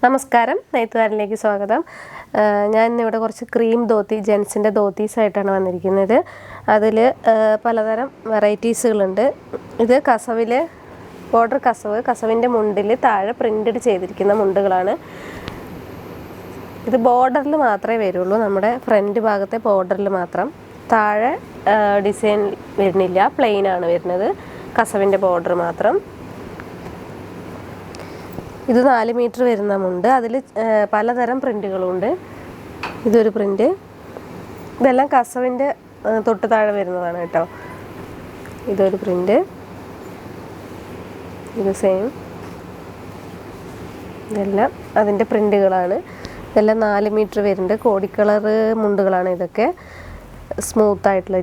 നമസ്കാരം, നെയ്ത്തുകാരനിലേക്ക് സ്വാഗതം. ഞാൻ ഇന്നിവിടെ കുറച്ച് ക്രീം ധോത്തി, ജെൻസിൻ്റെ ധോത്തീസായിട്ടാണ് വന്നിരിക്കുന്നത്. അതിൽ പലതരം വെറൈറ്റീസുകളുണ്ട്. ഇത് കസവിൽ ബോർഡർ കസവിൻ്റെ മുണ്ടിൽ താഴെ പ്രിൻ്റഡ് ചെയ്തിരിക്കുന്ന മുണ്ടുകളാണ്. ഇത് ബോർഡറിൽ മാത്രമേ വരുള്ളൂ, നമ്മുടെ ഫ്രണ്ട് ഭാഗത്തെ ബോർഡറിൽ മാത്രം. താഴെ ഡിസൈൻ വരുന്നില്ല, പ്ലെയിൻ ആണ് വരുന്നത്, കസവിൻ്റെ ബോർഡർ മാത്രം. ഇത് 4 മീറ്റർ വരുന്ന മുണ്ട്. അതിൽ പലതരം പ്രിൻ്റുകളുണ്ട്. ഇതൊരു പ്രിൻ്റ്. ഇതെല്ലാം കസവിൻ്റെ തൊട്ട് താഴെ വരുന്നതാണ് കേട്ടോ. ഇതൊരു പ്രിൻ്റ്. ഇത് സെയിം. ഇതെല്ലാം അതിൻ്റെ പ്രിൻ്റുകളാണ്. ഇതെല്ലാം 4 മീറ്റർ വരുന്നുണ്ട്. കോടി കളർ മുണ്ടുകളാണ് ഇതൊക്കെ, സ്മൂത്തായിട്ടുള്ള.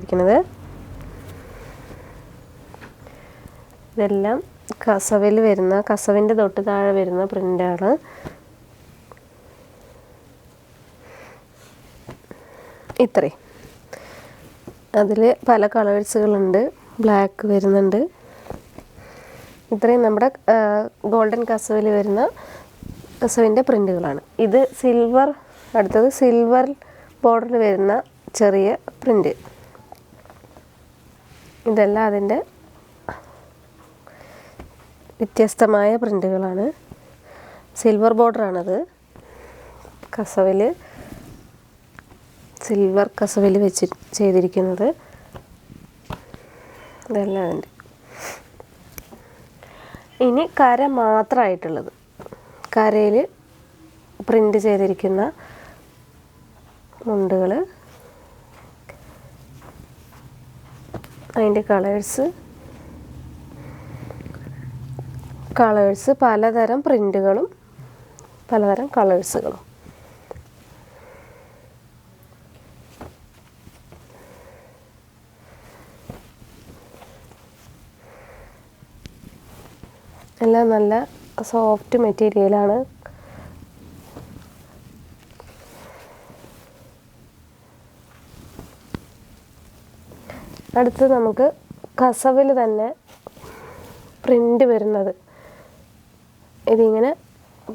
ഇതെല്ലാം കസവിൽ വരുന്ന, കസവിൻ്റെ തൊട്ട് താഴെ വരുന്ന പ്രിൻ്റാണ്. ഇത്രയും. അതിൽ പല കളേഴ്സുകളുണ്ട്. ബ്ലാക്ക് വരുന്നുണ്ട്. ഇത്രയും നമ്മുടെ ഗോൾഡൻ കസവിൽ വരുന്ന കസവിൻ്റെ പ്രിൻ്റുകളാണ്. ഇത് സിൽവർ, അടുത്തത് സിൽവർ ബോർഡറിൽ വരുന്ന ചെറിയ പ്രിൻ്റ്. ഇതെല്ലാം അതിൻ്റെ വ്യത്യസ്തമായ പ്രിൻ്റുകളാണ്. സിൽവർ ബോർഡറാണത്. കസവിൽ, സിൽവർ കസവിൽ വെച്ച് ചെയ്തിരിക്കുന്നത്. ഇതെല്ലാം അതിൻ്റെ. ഇനി കര മാത്രമായിട്ടുള്ളത്, കരയിൽ പ്രിൻ്റ് ചെയ്തിരിക്കുന്ന മുണ്ടുകൾ. അതിൻ്റെ കളേഴ്സ് പലതരം പ്രിൻ്റുകളും പലതരം കളേഴ്സുകളും. എല്ലാം നല്ല സോഫ്റ്റ് മെറ്റീരിയലാണ്. അടുത്ത് നമുക്ക് കസവിൽ തന്നെ പ്രിൻ്റ് വരുന്നത്. ഇതിങ്ങനെ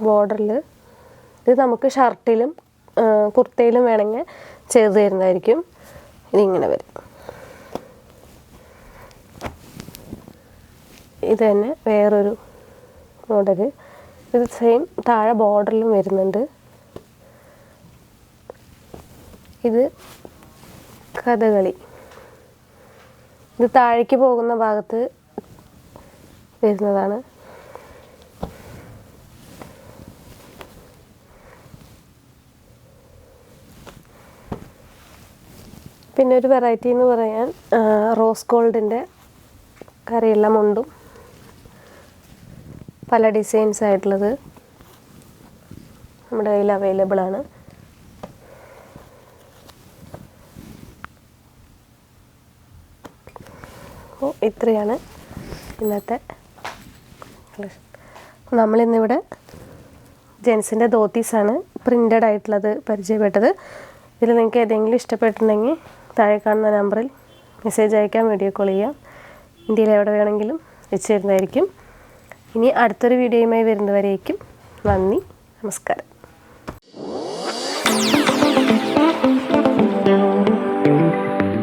ബോർഡറിൽ, ഇത് നമുക്ക് ഷർട്ടിലും കുർത്തയിലും വേണമെങ്കിൽ ചെയ്ത് തരുന്നതായിരിക്കും. ഇതിങ്ങനെ വരും. ഇത് തന്നെ വേറൊരു മോഡൽ. ഇത് സെയിം താഴെ ബോർഡറിലും വരുന്നുണ്ട്. ഇത് കഥകളി. ഇത് താഴേക്ക് പോകുന്ന ഭാഗത്ത് വരുന്നതാണ്. പിന്നെ ഒരു വെറൈറ്റി എന്ന് പറയാൻ റോസ് ഗോൾഡിൻ്റെ കരയുള്ള മുണ്ടും, പല ഡിസൈൻസ് ആയിട്ടുള്ളത് നമ്മുടെ കയ്യിൽ അവൈലബിൾ ആണ്. അപ്പോൾ ഇത്രയാണ് ഇന്നത്തെ കളക്ഷൻ. നമ്മളിന്നിവിടെ ജെൻസിൻ്റെ ധോത്തീസാണ് പ്രിൻ്റഡ് ആയിട്ടുള്ളത് പരിചയപ്പെട്ടത്. ഇതിൽ നിങ്ങൾക്ക് ഏതെങ്കിലും ഇഷ്ടപ്പെട്ടിട്ടുണ്ടെങ്കിൽ താഴെ കാണുന്ന നമ്പറിൽ മെസ്സേജ് അയക്കാം, വീഡിയോ കോൾ ചെയ്യാം. ഇന്ത്യയിൽ എവിടെ വേണമെങ്കിലും വെച്ച് തരുന്നതായിരിക്കും. ഇനി അടുത്തൊരു വീഡിയോയുമായി വരുന്നവരേക്കും നന്ദി, നമസ്കാരം.